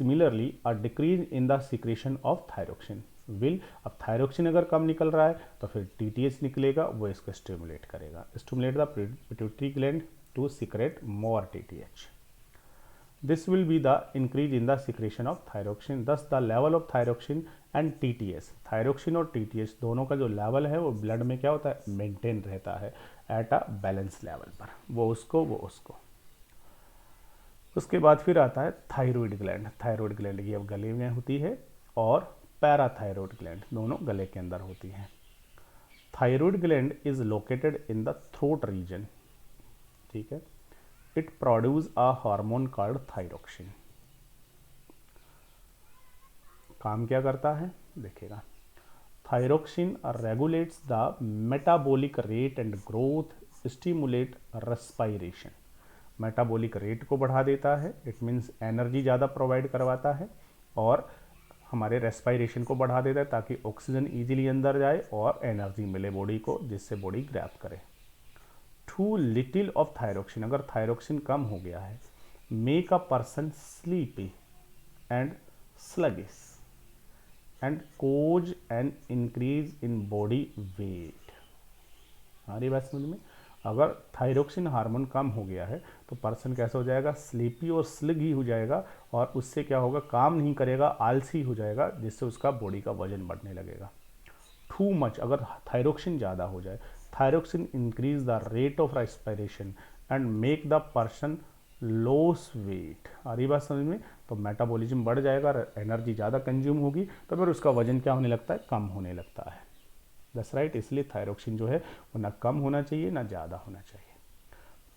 similarly a decrease in the secretion of thyroxine will, अब थायरोक्सिन अगर कम निकल रहा है तो फिर टीटीएच निकलेगा, वो इसको स्टिमुलेट करेगा, stimulate the pituitary gland to secrete more T. This will be the increase in the secretion of thyroxine. Thus the level of thyroxine and TTS, thyroxine और TTS दोनों का जो लेवल है वो ब्लड में क्या होता है, मेंटेन रहता है एट अ बैलेंस लेवल पर, वो उसको. उसके बाद फिर आता है थायराइड ग्लैंड. थायराइड ग्लैंड ये अब गले में होती है और पैराथायराइड ग्लैंड दोनों गले के अंदर होती है. Thyroid gland is located in the throat region. ठीक है. It produce a hormone called thyroxine. काम क्या करता है देखिएगा. Thyroxine regulates the metabolic rate and growth, stimulate respiration. Metabolic rate को बढ़ा देता है, इट मीन्स एनर्जी ज़्यादा प्रोवाइड करवाता है, और हमारे रेस्पायरेशन को बढ़ा देता है ताकि ऑक्सीजन इजीली अंदर जाए और एनर्जी मिले बॉडी को, जिससे बॉडी ग्रैब करे. टू लिटिल ऑफ थायरोक्सिन, अगर थायरोक्सिन कम हो गया है, make a person sleepy and sluggish and cause an increase in body weight. हमारी बात समझ में. अगर थायरोक्सिन हार्मोन कम हो गया है तो पर्सन कैसा हो जाएगा, स्लीपी और स्लगी हो जाएगा, और उससे क्या होगा, काम नहीं करेगा, आलसी हो जाएगा, जिससे उसका बॉडी का वजन बढ़ने लगेगा. टू मच, अगर थायरोक्सिन ज़्यादा हो जाए, thyroxine increase the rate of respiration and make the person loss weight. आ रही बात समझ में. तो मेटाबॉलिज्म बढ़ जाएगा, एनर्जी ज़्यादा कंज्यूम होगी, तो फिर उसका वजन क्या होने लगता है, कम होने लगता है. That's right. इसलिए थायरोक्सिन जो है वो ना कम होना चाहिए ना ज़्यादा होना चाहिए.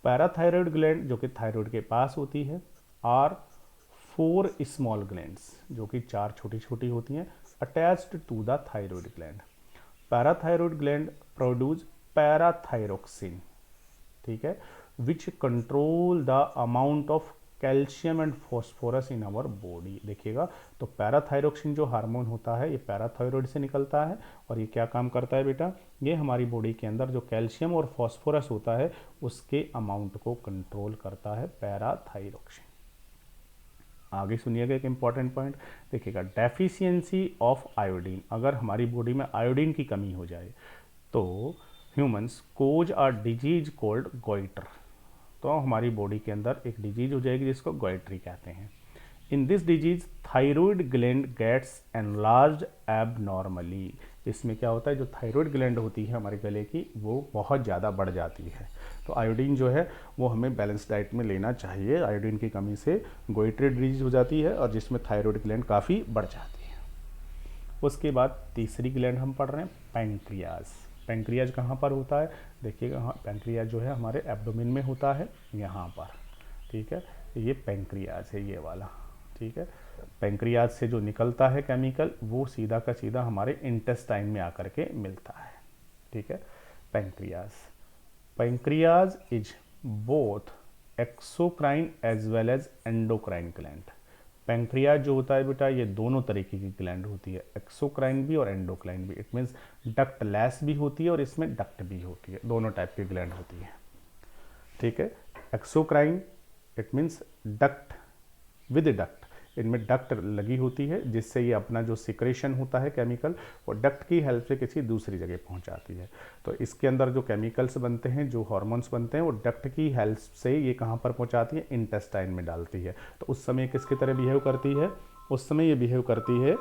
पैराथायरॉयड ग्लैंड जो कि थायराइड के पास होती है, आर 4 स्मॉल ग्लैंड्स, जो कि 4 छोटी छोटी होती हैं, attached to the thyroid gland. Parathyroid gland produce parathyroxine. ठीक है. Which control the amount of calcium and phosphorus in our body. देखिएगा, तो पैराथायरोक्सिन जो हार्मोन होता है ये पैराथायरॉयड से निकलता है, और ये क्या काम करता है बेटा, ये हमारी बॉडी के अंदर जो कैल्शियम और फॉस्फोरस होता है उसके अमाउंट को कंट्रोल करता है पैराथायरोक्सिन. आगे सुनिएगा एक इंपॉर्टेंट पॉइंट. देखिएगा, डेफिशिएंसी ऑफ आयोडीन. अगर हमारी बॉडी में आयोडीन की कमी हो जाए तो humans cause a disease called goitre. तो हमारी बॉडी के अंदर एक डिजीज हो जाएगी जिसको गोइट्री कहते हैं. In this disease thyroid gland gets enlarged abnormally. इसमें क्या होता है, जो थायराइड ग्लैंड होती है हमारे गले की वो बहुत ज़्यादा बढ़ जाती है. तो आयोडीन जो है वो हमें बैलेंस डाइट में लेना चाहिए. आयोडीन की कमी से गोइट्री डिजीज हो जाती है और जिसमें थायराइड ग्लैंड काफ़ी बढ़ जाती है. उसके बाद तीसरी ग्लैंड हम पढ़ रहे हैं, पैंक्रियाज. पैंक्रियाज कहाँ पर होता है, देखिएगा, हाँ, पैंक्रियाज जो है हमारे एब्डोमेन में होता है, यहाँ पर. ठीक है. ये पैंक्रियाज है, ये वाला. ठीक है. पैंक्रियाज से जो निकलता है केमिकल वो सीधा का सीधा हमारे इंटेस्टाइन में आकर के मिलता है. ठीक है. Pancreas. Pancreas is both exocrine as well as endocrine gland. Pancreas जो होता है बेटा ये दोनों तरीके की ग्लैंड होती है, एक्सोक्राइन भी और एंडोक्राइन भी. इट मीन्स डक्ट लेस भी होती है और इसमें डक्ट भी होती है, दोनों टाइप की ग्लैंड होती है. ठीक है. Exocrine it means duct with duct, इनमें डक्ट लगी होती है जिससे ये अपना जो सिक्रेशन होता है केमिकल वो डक्ट की हेल्प से किसी दूसरी जगह पहुंचाती है. तो इसके अंदर जो केमिकल्स बनते हैं, जो हार्मोन्स बनते हैं, वो डक्ट की हेल्प से ये कहाँ पर पहुंचाती है, इंटेस्टाइन में डालती है. तो उस समय किसकी तरह बिहेव करती है, उस समय ये बिहेव करती है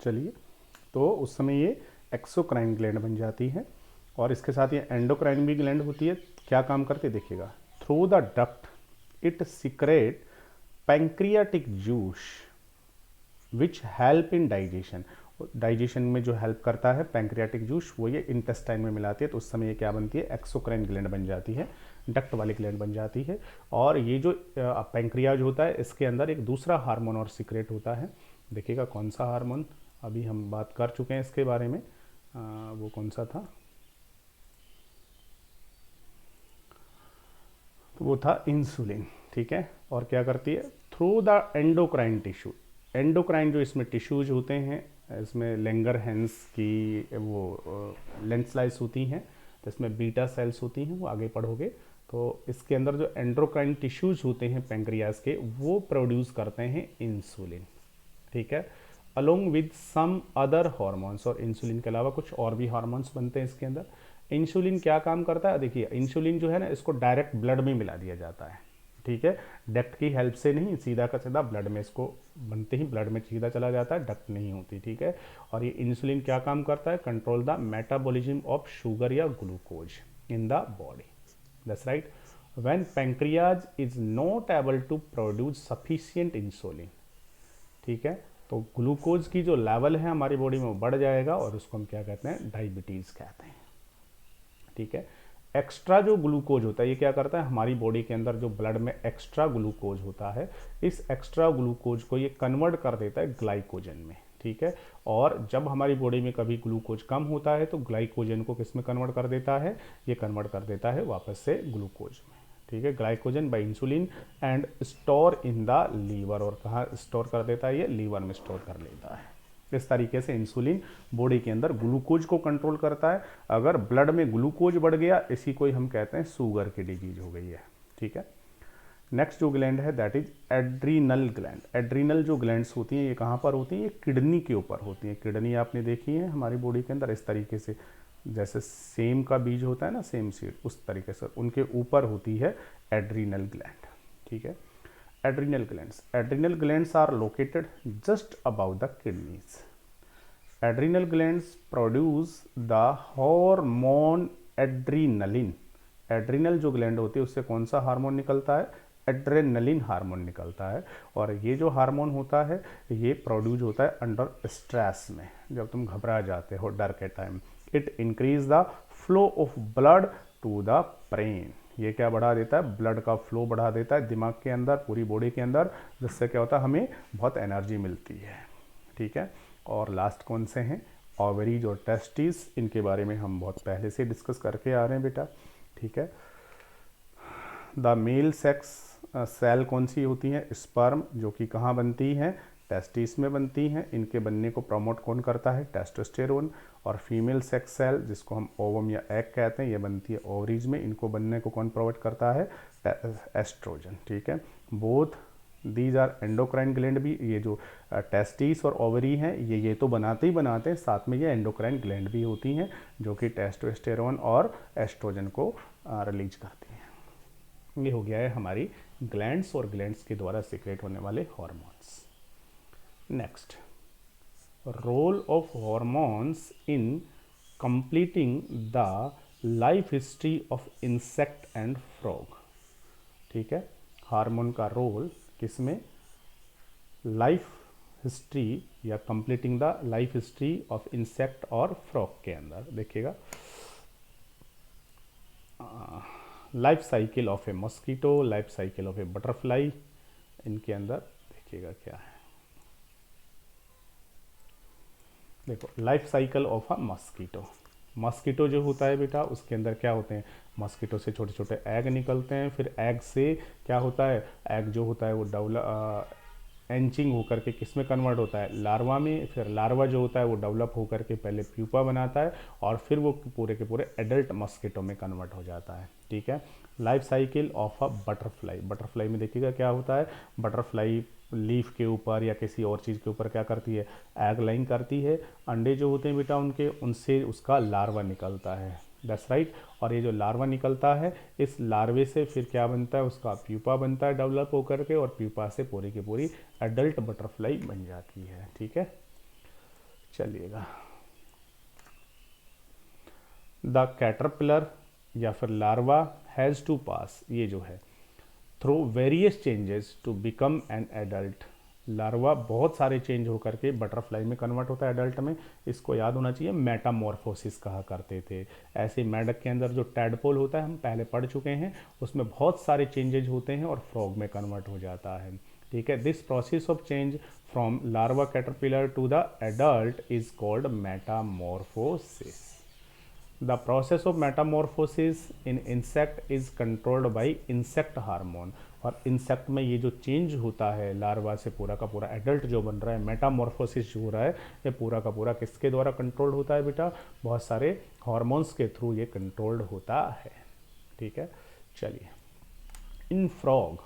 चलिए, तो उस समय ये एक्सोक्राइन ग्लैंड बन जाती है. और इसके साथ ये एंडोक्राइन भी ग्लैंड होती है. क्या काम करते हैं देखिएगा, through the duct it secret pancreatic juice which help in digestion. Digestion में जो हेल्प करता है पैंक्रियाटिक जूस वो ये इंटेस्टाइन में मिलाती है. तो उस समय ये क्या बनती है, एक्सोक्राइन ग्लैंड बन जाती है, डक्ट वाली ग्लैंड बन जाती है. और ये जो पैंक्रियाज होता है इसके अंदर एक दूसरा हार्मोन और सीक्रेट होता है. देखिएगा कौन सा हार्मोन, अभी हम बात कर चुके हैं इसके बारे में, वो कौन सा था, तो वो था इंसुलिन. ठीक है. और क्या करती है, through the endocrine tissue. Endocrine जो इसमें टिश्यूज होते हैं, इसमें लेंगरहैंस की वो लेंसलाइस होती हैं, तो इसमें बीटा सेल्स होती हैं, वो आगे पढ़ोगे. तो इसके अंदर जो एंडोक्राइन टिश्यूज होते हैं पैंक्रियाज के, वो प्रोड्यूस करते हैं इंसुलिन, ठीक है, along with some other hormones. और इंसुलिन के अलावा कुछ और भी हार्मोन्स बनते हैं इसके अंदर। इंसुलिन क्या काम करता है, देखिए इंसुलिन जो है ना, इसको डायरेक्ट ब्लड में मिला दिया जाता है, ठीक है, डक्ट की हेल्प से नहीं, सीधा का सीधा ब्लड में, इसको बनते ही ब्लड में सीधा चला जाता है, डक्ट नहीं होती, ठीक है। और ये इंसुलिन क्या काम करता है, control the metabolism of sugar या glucose in the body, that's right. When pancreas is not able to produce sufficient insulin, ठीक है, तो ग्लूकोज की जो लेवल है हमारी बॉडी में वो बढ़ जाएगा और उसको हम क्या कहते हैं, डायबिटीज कहते हैं, ठीक है। एक्स्ट्रा जो ग्लूकोज होता है ये क्या करता है, हमारी बॉडी के अंदर जो ब्लड में एक्स्ट्रा ग्लूकोज होता है, इस एक्स्ट्रा ग्लूकोज को ये कन्वर्ट कर देता है ग्लाइकोजन में, ठीक है। और जब हमारी बॉडी में कभी ग्लूकोज कम होता है तो ग्लाइकोजन को किस में कन्वर्ट कर देता है, ये कन्वर्ट कर देता है वापस से ग्लूकोज में, ठीक है, glycogen by insulin and store in the liver. और कहाँ स्टोर कर देता है, ये लीवर में स्टोर कर लेता है। इस तरीके से इंसुलिन बॉडी के अंदर ग्लूकोज को कंट्रोल करता है। अगर ब्लड में ग्लूकोज बढ़ गया, इसी को ही हम कहते हैं शुगर की डिजीज हो गई है, ठीक है। नेक्स्ट जो ग्लैंड है that is adrenal gland. Adrenal जो ग्लैंड्स होती हैं ये कहाँ पर होती हैं, ये किडनी के ऊपर होती हैं। किडनी आपने देखी है हमारी बॉडी के अंदर, इस तरीके से जैसे सेम का बीज होता है ना, सेम सीड, उस तरीके से उनके ऊपर होती है एड्रीनल ग्लैंड, ठीक है। Adrenal glands are located just about the kidneys. Adrenal glands produce the hormone adrenaline. Adrenal जो ग्लैंड होती है उससे कौन सा हार्मोन निकलता है, एड्रेनलिन हार्मोन निकलता है। और ये जो हार्मोन होता है ये प्रोड्यूस होता है अंडर स्ट्रेस में, जब तुम घबरा जाते हो डर के time. It increase the flow of blood to the brain. ये क्या बढ़ा देता है, ब्लड का फ्लो बढ़ा देता है दिमाग के अंदर, पूरी बॉडी के अंदर, जिससे क्या होता है, हमें बहुत एनर्जी मिलती है, ठीक है। और लास्ट कौन से हैं, ओवरीज और टेस्टिस। इनके बारे में हम बहुत पहले से डिस्कस करके आ रहे हैं बेटा, ठीक है। द मेल सेक्स सेल कौन सी होती है, स्पर्म, जो कि कहाँ बनती हैं, टेस्टिस में बनती हैं। इनके बनने को प्रमोट कौन करता है, टेस्टोस्टेरोन। और फीमेल सेक्स सेल जिसको हम ओवम या एग कहते हैं, ये बनती है ओवरीज में। इनको बनने को कौन प्रोवाइड करता है, एस्ट्रोजन, ठीक है। Both these are endocrine gland भी, ये जो टेस्टिस और ओवरी हैं ये तो बनाते ही बनाते हैं, साथ में ये एंडोक्राइन ग्लैंड भी होती हैं जो कि टेस्टोस्टेरोन और एस्ट्रोजन को रिलीज करती हैं। ये हो गया है हमारी ग्लैंड्स और ग्लैंड्स के द्वारा सीक्रेट होने वाले hormones. Next, role of hormones in completing the life history of insect and frog, ठीक है। हार्मोन का रोल किसमें, लाइफ हिस्ट्री या completing the life history of insect और फ्रॉग के अंदर। देखिएगा, life cycle of a mosquito, life cycle of a butterfly, इनके अंदर देखिएगा क्या है। देखो, life cycle of a mosquito. Mosquito जो होता है बेटा, उसके अंदर क्या होते हैं, मॉस्किटो से छोटे छोटे एग निकलते हैं। फिर एग से क्या होता है, एग जो होता है वो एंचिंग होकर के किस में कन्वर्ट होता है, लार्वा में। फिर लार्वा जो होता है वो डेवलप होकर के पहले प्यूपा बनाता है और फिर वो पूरे के पूरे एडल्ट मॉस्किटो में कन्वर्ट हो जाता है, ठीक है। Life cycle of a butterfly. Butterfly में देखिएगा क्या होता है, बटरफ्लाई लीफ के ऊपर या किसी और चीज़ के ऊपर क्या करती है, एग लाइंग करती है। अंडे जो होते हैं बेटा उनके, उनसे उसका लार्वा निकलता है, दैट्स राइट। और ये जो लार्वा निकलता है, इस लार्वे से फिर क्या बनता है, उसका प्यूपा बनता है डेवलप होकर के, और प्यूपा से पूरी की पूरी एडल्ट बटरफ्लाई बन जाती है, ठीक है। चलिएगा, द कैटरपिलर या फिर लार्वा हैज़ टू पास, ये जो है, through various changes to become an adult. Larva बहुत सारे चेंज होकर के बटरफ्लाई में कन्वर्ट होता है एडल्ट में। इसको याद होना चाहिए, मेटामॉर्फोसिस कहा करते थे। ऐसे मेढक के अंदर जो टैडपोल होता है, हम पहले पढ़ चुके हैं, उसमें बहुत सारे चेंजेज होते हैं और फ्रॉग में कन्वर्ट हो जाता है, ठीक है। This process of change from larva caterpillar to the adult is called metamorphosis. The process of metamorphosis in insect is controlled by insect hormone। और इंसेक्ट में ये जो चेंज होता है लार्वा से पूरा का पूरा एडल्ट जो बन रहा है, मेटामॉर्फोसिस जो हो रहा है, ये पूरा का पूरा किसके द्वारा कंट्रोल्ड होता है बेटा, बहुत सारे हार्मोन्स के थ्रू ये कंट्रोल्ड होता है, ठीक है। चलिए, इन फ्रॉग,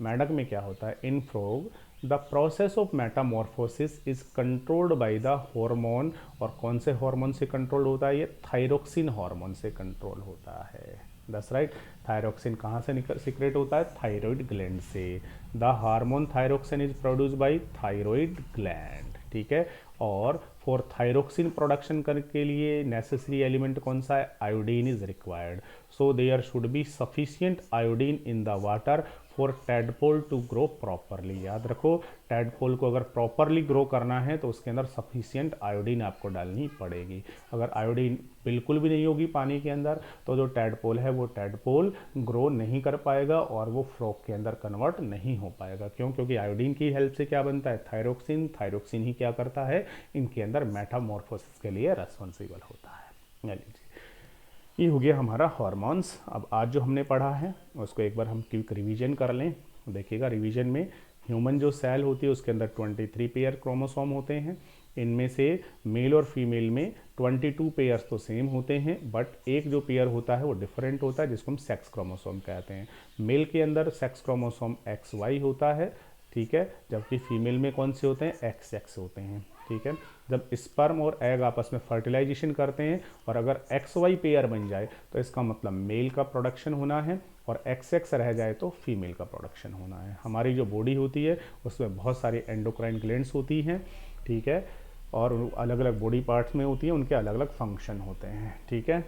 मेंढक में क्या होता है, इन frog the process of Metamorphosis is controlled by the hormone, और कौन से हार्मोन से कंट्रोल होता है, ये थायरोक्सिन हार्मोन से कंट्रोल होता है। That's right. थायरोक्सिन कहाँ से सिक्रेट होता है, थायराइड ग्लैंड से। The hormone thyroxine is produce by thyroid gland, ठीक है। और फॉर थायरोक्सिन प्रोडक्शन करने के लिए नेसेसरी एलिमेंट कौन सा है, iodine is required. So there should be sufficient iodine in the water for tadpole to grow properly. याद रखो, टैडपोल को अगर प्रॉपरली ग्रो करना है तो उसके अंदर सफिशिएंट आयोडीन आपको डालनी पड़ेगी। अगर आयोडीन बिल्कुल भी नहीं होगी पानी के अंदर तो जो टैडपोल है वो टैडपोल ग्रो नहीं कर पाएगा और वो फ्रॉग के अंदर कन्वर्ट नहीं हो पाएगा। क्यों? क्योंकि आयोडीन की हेल्प से क्या बनता है, थायरोक्सिन। थायरोक्सिन ही क्या करता है, इनके अंदर मेटामॉर्फोसिस के लिए रेस्पॉन्सिबल होता है। लीजिए, ये हो गया हमारा हार्मोन्स। अब आज जो हमने पढ़ा है उसको एक बार हम क्विक रिवीजन कर लें। देखिएगा, रिवीजन में ह्यूमन जो सेल होती है उसके अंदर 23 पेयर क्रोमोसोम होते हैं। इनमें से मेल और फीमेल में 22 पेयर्स तो सेम होते हैं, बट एक जो पेयर होता है वो डिफरेंट होता है, जिसको हम सेक्स क्रोमोसोम कहते हैं। मेल के अंदर सेक्स क्रोमोसोम XY होता है, ठीक है, जबकि फीमेल में कौन से होते हैं, XX होते हैं, ठीक है। जब स्पर्म और एग आपस में फर्टिलाइजेशन करते हैं और अगर XY पेयर बन जाए तो इसका मतलब मेल का प्रोडक्शन होना है, और XX रह जाए तो फीमेल का प्रोडक्शन होना है। हमारी जो बॉडी होती है उसमें बहुत सारी एंडोक्राइन ग्लैंड्स होती हैं, ठीक है, और अलग अलग बॉडी पार्ट्स में होती हैं, उनके अलग अलग फंक्शन होते हैं, ठीक है,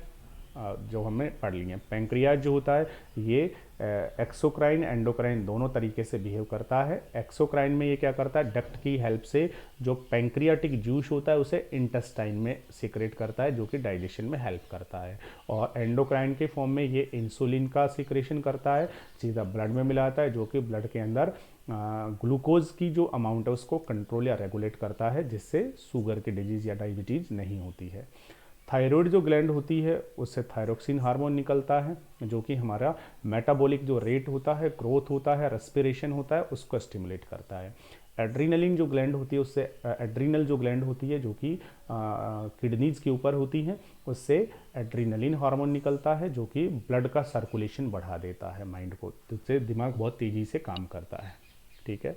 जो हमें पढ़ लिए। पैंक्रियाज जो होता है ये एक्सोक्राइन एंडोक्राइन दोनों तरीके से बिहेव करता है। एक्सोक्राइन में ये क्या करता है, डक्ट की हेल्प से जो पैंक्रियाटिक जूस होता है उसे इंटेस्टाइन में सिक्रेट करता है, जो कि डाइजेशन में हेल्प करता है। और एंडोक्राइन के फॉर्म में ये इंसुलिन का सिक्रेशन करता है, सीधा ब्लड में मिलाता है, जो कि ब्लड के अंदर ग्लूकोज की जो अमाउंट है उसको कंट्रोल या रेगुलेट करता है, जिससे शुगर की डिजीज़ या डायबिटीज़ नहीं होती है। थायराइड जो ग्लैंड होती है उससे थायरोक्सिन हार्मोन निकलता है, जो कि हमारा मेटाबॉलिक जो रेट होता है, ग्रोथ होता है, रेस्पिरेशन होता है, उसको स्टिमुलेट करता है। एड्रीनलिन जो ग्लैंड होती है उससे एड्रीनल जो ग्लैंड होती है जो कि किडनीज के ऊपर होती है, उससे एड्रीनलिन हार्मोन निकलता है, जो कि ब्लड का सर्कुलेशन बढ़ा देता है माइंड को, जिससे दिमाग बहुत तेज़ी से काम करता है, ठीक है।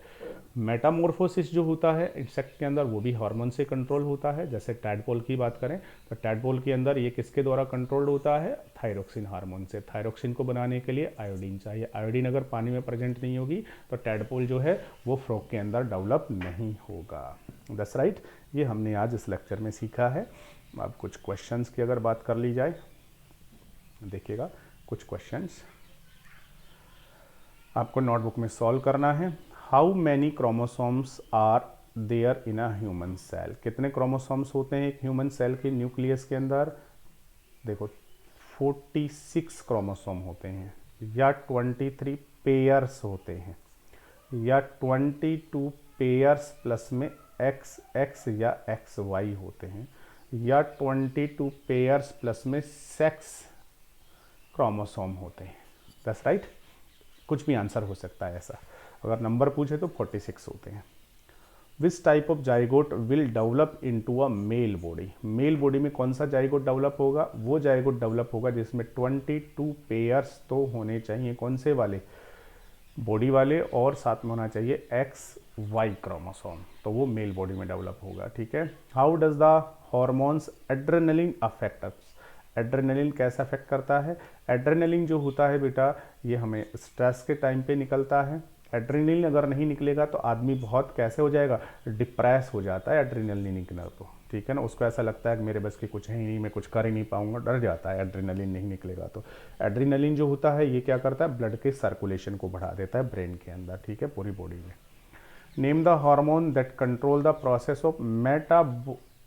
मेटामॉर्फोसिस जो होता है इंसेक्ट के अंदर वो भी हार्मोन से कंट्रोल होता है। जैसे टैडपोल की बात करें तो टैडपोल के अंदर ये किसके द्वारा कंट्रोल्ड होता है, थायरोक्सिन हार्मोन से। थायरोक्सिन को बनाने के लिए आयोडीन चाहिए। आयोडीन अगर पानी में प्रेजेंट नहीं होगी तो टैडपोल जो है वो फ्रॉग के अंदर डेवलप नहीं होगा। That's right. ये हमने आज इस लेक्चर में सीखा है। अब कुछ क्वेश्चंस की अगर बात कर ली जाए, देखिएगा कुछ क्वेश्चंस आपको नोटबुक में सॉल्व करना है। How many chromosomes are there in a human cell, कितने क्रोमोसोम्स होते हैं एक ह्यूमन सेल के न्यूक्लियस के अंदर, देखो 46 क्रोमोसोम होते हैं, या 23 पेयर्स होते हैं, या 22 पेयर्स प्लस में XX या XY होते हैं, या 22 पेयर्स प्लस में सेक्स क्रोमोसोम होते हैं। That's right. कुछ भी आंसर हो सकता है ऐसा। अगर नंबर पूछे तो 46 होते हैं। Which type of zygote will develop into a male body, male body में कौन सा जाइगोट डेवलप होगा, वो जाइगोट डेवलप होगा जिसमें 22 पेयर्स तो होने चाहिए, कौन से वाले, बॉडी वाले, और साथ में होना चाहिए XY क्रोमोसोम, तो वो मेल बॉडी में डेवलप होगा, ठीक है। How does the hormones adrenaline affect us, adrenaline कैसा अफेक्ट करता है, एड्रेनलिन जो होता है बेटा ये हमें स्ट्रेस के टाइम पे निकलता है। एड्रेनलिन अगर नहीं निकलेगा तो आदमी बहुत कैसे हो जाएगा, डिप्रेस हो जाता है एड्रेनलिन निकलने तो, ठीक है ना, उसको ऐसा लगता है कि मेरे बस की कुछ है ही नहीं, मैं कुछ कर ही नहीं पाऊंगा, डर जाता है एड्रेनलिन नहीं निकलेगा तो। एड्रेनलिन जो होता है ये क्या करता है, ब्लड के सर्कुलेशन को बढ़ा देता है ब्रेन के अंदर, ठीक है, पूरी बॉडी में। Name the hormone that control the process of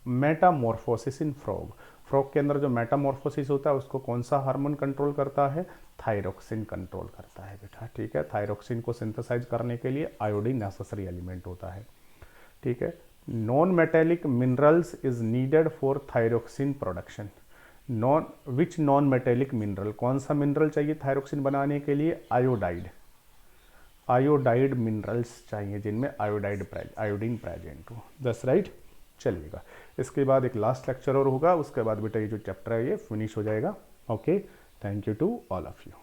Metamorphosis in frog, frog के अंदर जो मेटामॉर्फोसिस होता है उसको कौन सा हार्मोन कंट्रोल करता है, थायरोक्सिन कंट्रोल करता है बेटा, ठीक है। थायरोक्सिन को सिंथेसाइज करने के लिए आयोडीन नेसेसरी एलिमेंट होता है, ठीक है। Non metallic minerals is needed for thyroxine production, non metallic mineral, कौन सा मिनरल चाहिए थायरोक्सिन बनाने के लिए, आयोडाइड मिनरल्स चाहिए जिनमें आयोडीन प्रेजेंट हो। That's right. चलिएगा, इसके बाद एक लास्ट लेक्चर और होगा, उसके बाद बेटा ये जो चैप्टर है ये फिनिश हो जाएगा। Okay, thank you to all of you.